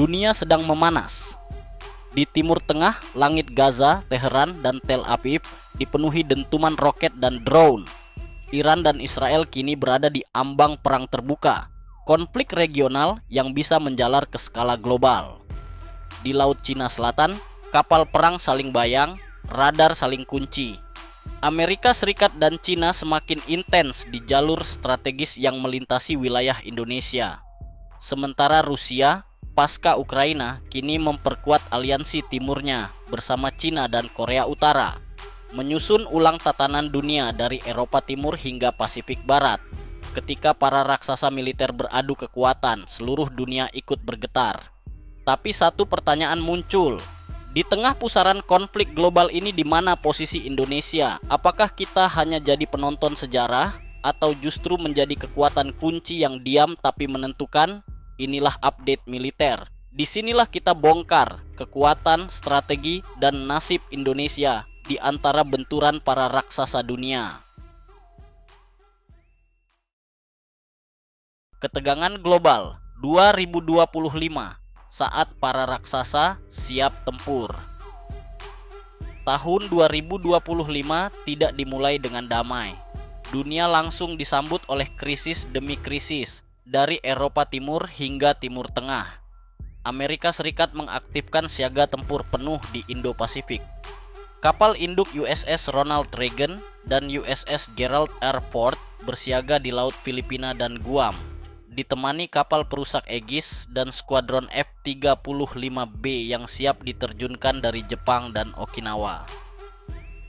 Dunia sedang memanas. Di Timur Tengah, langit Gaza, Teheran, dan Tel Aviv dipenuhi dentuman roket dan drone. Iran dan Israel kini berada di ambang perang terbuka, konflik regional yang bisa menjalar ke skala global. Di Laut Cina Selatan, kapal perang saling bayang, radar saling kunci. Amerika Serikat dan Cina semakin intens di jalur strategis yang melintasi wilayah Indonesia. Sementara Rusia, pasca Ukraina, kini memperkuat aliansi timurnya bersama Cina dan Korea Utara, menyusun ulang tatanan dunia dari Eropa Timur hingga Pasifik Barat. Ketika para raksasa militer beradu kekuatan, seluruh dunia ikut bergetar. Tapi satu pertanyaan muncul. Di tengah pusaran konflik global ini, di mana posisi Indonesia? Apakah kita hanya jadi penonton sejarah atau justru menjadi kekuatan kunci yang diam tapi menentukan? Inilah update militer. Disinilah kita bongkar kekuatan, strategi, dan nasib Indonesia di antara benturan para raksasa dunia. Ketegangan global 2025, saat para raksasa siap tempur. Tahun 2025 tidak dimulai dengan damai. Dunia langsung disambut oleh krisis demi krisis, dari Eropa Timur hingga Timur Tengah. Amerika Serikat mengaktifkan siaga tempur penuh di Indo-Pasifik. Kapal induk USS Ronald Reagan dan USS Gerald R. Ford bersiaga di Laut Filipina dan Guam, ditemani kapal perusak Aegis dan skuadron F-35B yang siap diterjunkan dari Jepang dan Okinawa.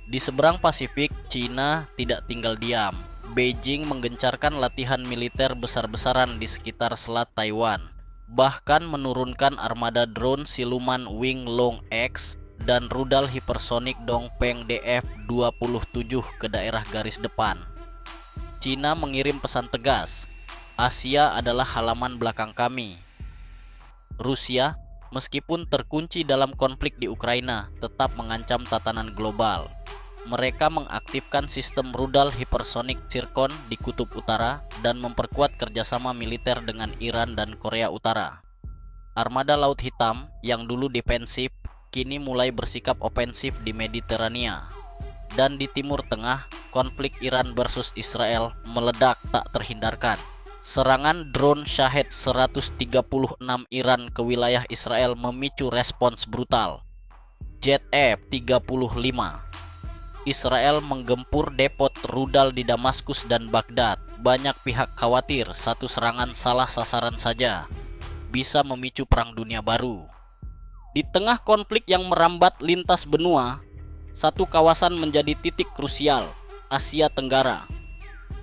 Di seberang Pasifik, Cina tidak tinggal diam. Beijing menggencarkan latihan militer besar-besaran di sekitar Selat Taiwan, bahkan menurunkan armada drone siluman Wing Long X dan rudal hipersonik Dongfeng DF-27 ke daerah garis depan. Cina mengirim pesan tegas, Asia adalah halaman belakang kami. Rusia, meskipun terkunci dalam konflik di Ukraina, tetap mengancam tatanan global. Mereka mengaktifkan sistem rudal hipersonik Zircon di Kutub Utara dan memperkuat kerjasama militer dengan Iran dan Korea Utara. Armada Laut Hitam yang dulu defensif kini mulai bersikap ofensif di Mediterania. Dan di Timur Tengah, konflik Iran versus Israel meledak tak terhindarkan. Serangan drone Shahed 136 Iran ke wilayah Israel memicu respons brutal. Jet F-35. Israel menggempur depot rudal di Damaskus dan Baghdad. Banyak pihak khawatir satu serangan salah sasaran saja bisa memicu perang dunia baru. Di tengah konflik yang merambat lintas benua, satu kawasan menjadi titik krusial, Asia Tenggara.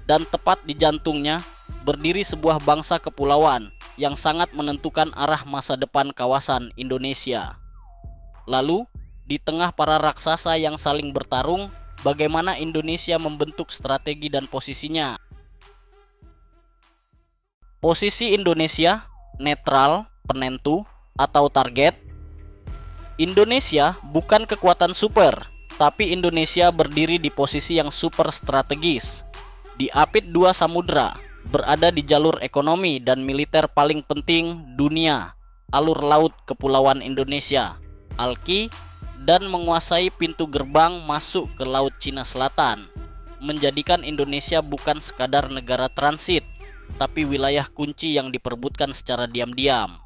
Dan tepat di jantungnya berdiri sebuah bangsa kepulauan yang sangat menentukan arah masa depan kawasan Indonesia. Lalu, di tengah para raksasa yang saling bertarung, bagaimana Indonesia membentuk strategi dan posisinya? Posisi Indonesia, netral, penentu, atau target? Indonesia bukan kekuatan super, tapi Indonesia berdiri di posisi yang super strategis. Diapit dua samudra, berada di jalur ekonomi dan militer paling penting dunia, alur laut Kepulauan Indonesia, ALKI, dan menguasai pintu gerbang masuk ke Laut Cina Selatan, menjadikan Indonesia bukan sekadar negara transit, tapi wilayah kunci yang diperebutkan secara diam-diam.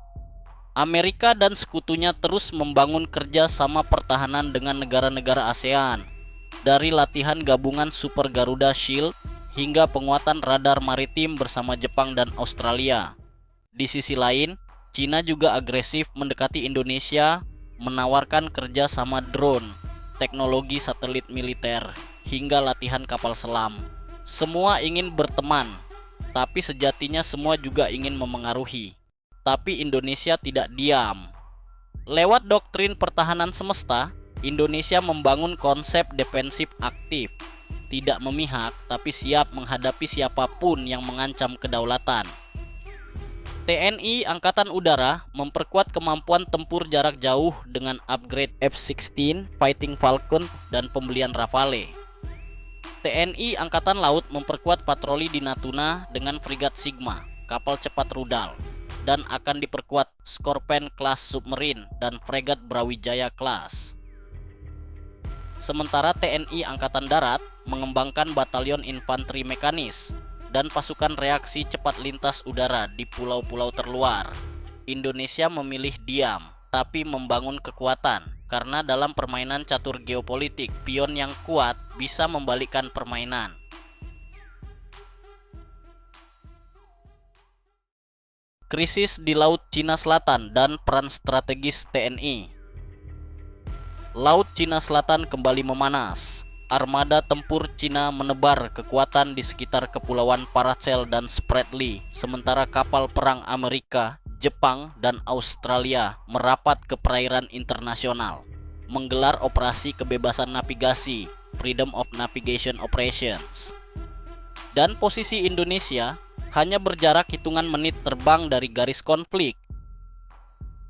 Amerika dan sekutunya terus membangun kerjasama pertahanan dengan negara-negara ASEAN, dari latihan gabungan Super Garuda Shield hingga penguatan radar maritim bersama Jepang dan Australia. Di sisi lain, Cina juga agresif mendekati Indonesia, menawarkan kerja sama drone, teknologi satelit militer, hingga latihan kapal selam. Semua ingin berteman, tapi sejatinya semua juga ingin memengaruhi. Tapi Indonesia tidak diam. Lewat doktrin pertahanan semesta, Indonesia membangun konsep defensif aktif, tidak memihak tapi siap menghadapi siapapun yang mengancam kedaulatan. TNI Angkatan Udara memperkuat kemampuan tempur jarak jauh dengan upgrade F-16 Fighting Falcon dan pembelian Rafale. TNI Angkatan Laut memperkuat patroli di Natuna dengan frigat Sigma, kapal cepat rudal. dan akan diperkuat Scorpene class submarine dan fregat Brawijaya class. Sementara TNI Angkatan Darat mengembangkan batalion infanteri mekanis dan pasukan reaksi cepat lintas udara di pulau-pulau terluar. Indonesia memilih diam, tapi membangun kekuatan, karena dalam permainan catur geopolitik, pion yang kuat bisa membalikkan permainan. Krisis di Laut Cina Selatan dan peran strategis TNI. Laut Cina Selatan kembali memanas. Armada tempur Cina menebar kekuatan di sekitar kepulauan Paracel dan Spratly, sementara kapal perang Amerika, Jepang, dan Australia merapat ke perairan internasional, menggelar operasi kebebasan navigasi, Freedom of Navigation Operations. Dan posisi Indonesia hanya berjarak hitungan menit terbang dari garis konflik.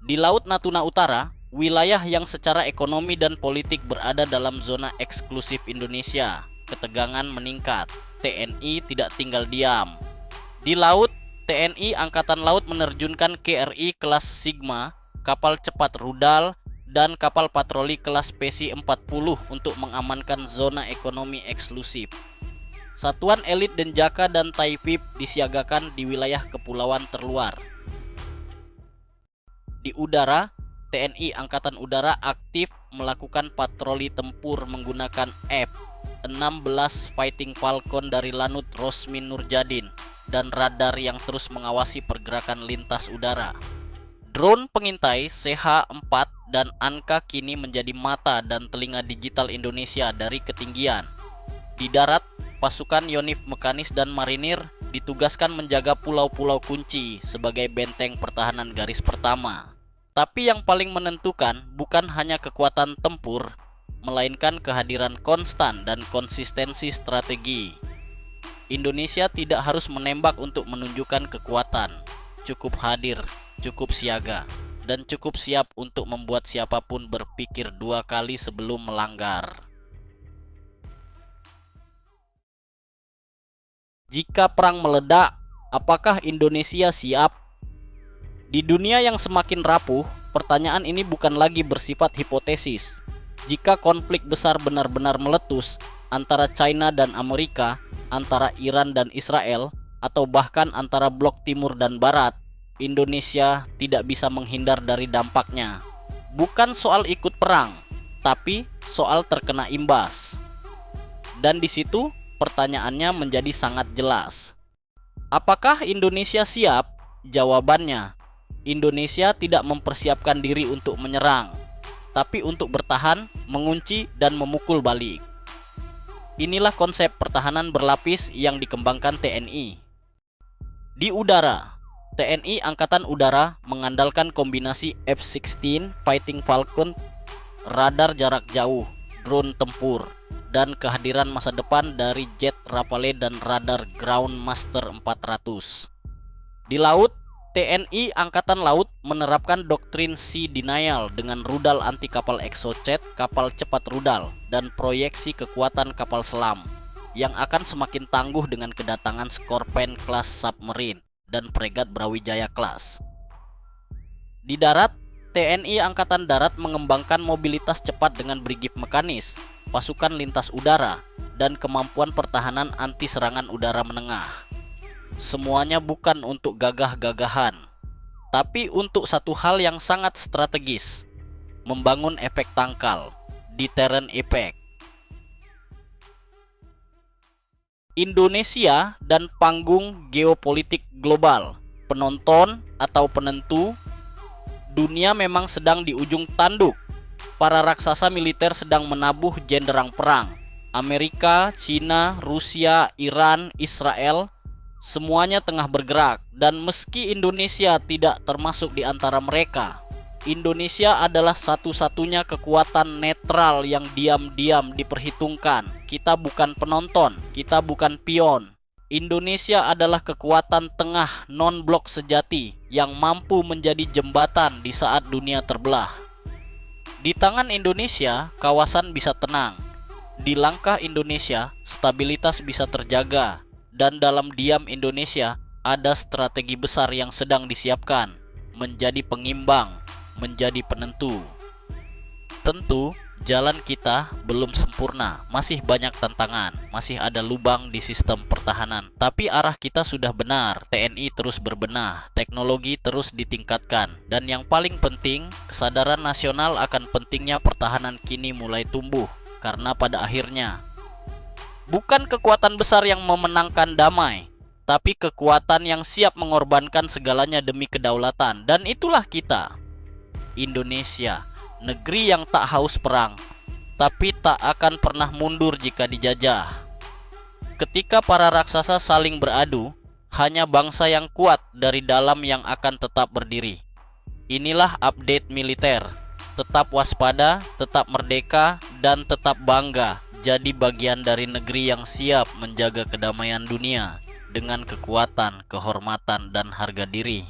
Di Laut Natuna Utara, wilayah yang secara ekonomi dan politik berada dalam zona eksklusif Indonesia, ketegangan meningkat. TNI tidak tinggal diam. Di laut, TNI Angkatan Laut menerjunkan KRI kelas Sigma, kapal cepat rudal, dan kapal patroli kelas PC-40 untuk mengamankan zona ekonomi eksklusif. Satuan elit Denjaka dan Taifib disiagakan di wilayah kepulauan terluar. Di udara, TNI Angkatan Udara aktif melakukan patroli tempur menggunakan F-16 Fighting Falcon dari Lanut Rosmin Nurjadin dan radar yang terus mengawasi pergerakan lintas udara. Drone pengintai CH-4 dan Anka kini menjadi mata dan telinga digital Indonesia dari ketinggian. Di darat, pasukan Yonif Mekanis dan Marinir ditugaskan menjaga pulau-pulau kunci sebagai benteng pertahanan garis pertama. Tapi yang paling menentukan bukan hanya kekuatan tempur, melainkan kehadiran konstan dan konsistensi strategi. Indonesia tidak harus menembak untuk menunjukkan kekuatan, cukup hadir, cukup siaga, dan cukup siap untuk membuat siapapun berpikir dua kali sebelum melanggar. Jika perang meledak, apakah Indonesia siap? Di dunia yang semakin rapuh, pertanyaan ini bukan lagi bersifat hipotesis. Jika konflik besar benar-benar meletus antara China dan Amerika, antara Iran dan Israel, atau bahkan antara blok timur dan barat, Indonesia tidak bisa menghindar dari dampaknya. Bukan soal ikut perang, tapi soal terkena imbas. Dan di situ pertanyaannya menjadi sangat jelas. Apakah Indonesia siap? Jawabannya, Indonesia tidak mempersiapkan diri untuk menyerang, tapi untuk bertahan, mengunci, dan memukul balik. Inilah konsep pertahanan berlapis yang dikembangkan TNI. Di udara, TNI Angkatan Udara mengandalkan kombinasi F-16 Fighting Falcon, radar jarak jauh, drone tempur, dan kehadiran masa depan dari jet Rafale dan radar Ground Master 400. Di laut, TNI Angkatan Laut menerapkan doktrin Sea Denial dengan rudal anti kapal Exocet, kapal cepat rudal, dan proyeksi kekuatan kapal selam yang akan semakin tangguh dengan kedatangan Scorpene class submarine dan fregat Brawijaya class. Di darat, TNI Angkatan Darat mengembangkan mobilitas cepat dengan brigif mekanis, pasukan lintas udara, dan kemampuan pertahanan anti serangan udara menengah. Semuanya bukan untuk gagah-gagahan, tapi untuk satu hal yang sangat strategis: membangun efek tangkal, deterrent effect. Indonesia dan panggung geopolitik global, penonton atau penentu. Dunia memang sedang di ujung tanduk. Para raksasa militer sedang menabuh genderang perang. Amerika, Cina, Rusia, Iran, Israel, semuanya tengah bergerak, dan meski Indonesia tidak termasuk di antara mereka, Indonesia adalah satu-satunya kekuatan netral yang diam-diam diperhitungkan. Kita bukan penonton, kita bukan pion. Indonesia adalah kekuatan tengah non-blok sejati yang mampu menjadi jembatan di saat dunia terbelah. Di tangan Indonesia, kawasan bisa tenang. Di langkah Indonesia, stabilitas bisa terjaga. Dan dalam diam Indonesia, ada strategi besar yang sedang disiapkan, menjadi pengimbang, menjadi penentu. Tentu, jalan kita belum sempurna, masih banyak tantangan, masih ada lubang di sistem pertahanan. Tapi arah kita sudah benar, TNI terus berbenah, teknologi terus ditingkatkan. Dan yang paling penting, kesadaran nasional akan pentingnya pertahanan kini mulai tumbuh. Karena pada akhirnya, bukan kekuatan besar yang memenangkan damai, tapi kekuatan yang siap mengorbankan segalanya demi kedaulatan. Dan itulah kita, Indonesia, negeri yang tak haus perang, tapi tak akan pernah mundur jika dijajah. Ketika para raksasa saling beradu, hanya bangsa yang kuat dari dalam yang akan tetap berdiri. Inilah update militer. Tetap waspada, tetap merdeka, dan tetap bangga jadi bagian dari negeri yang siap menjaga kedamaian dunia dengan kekuatan, kehormatan, dan harga diri.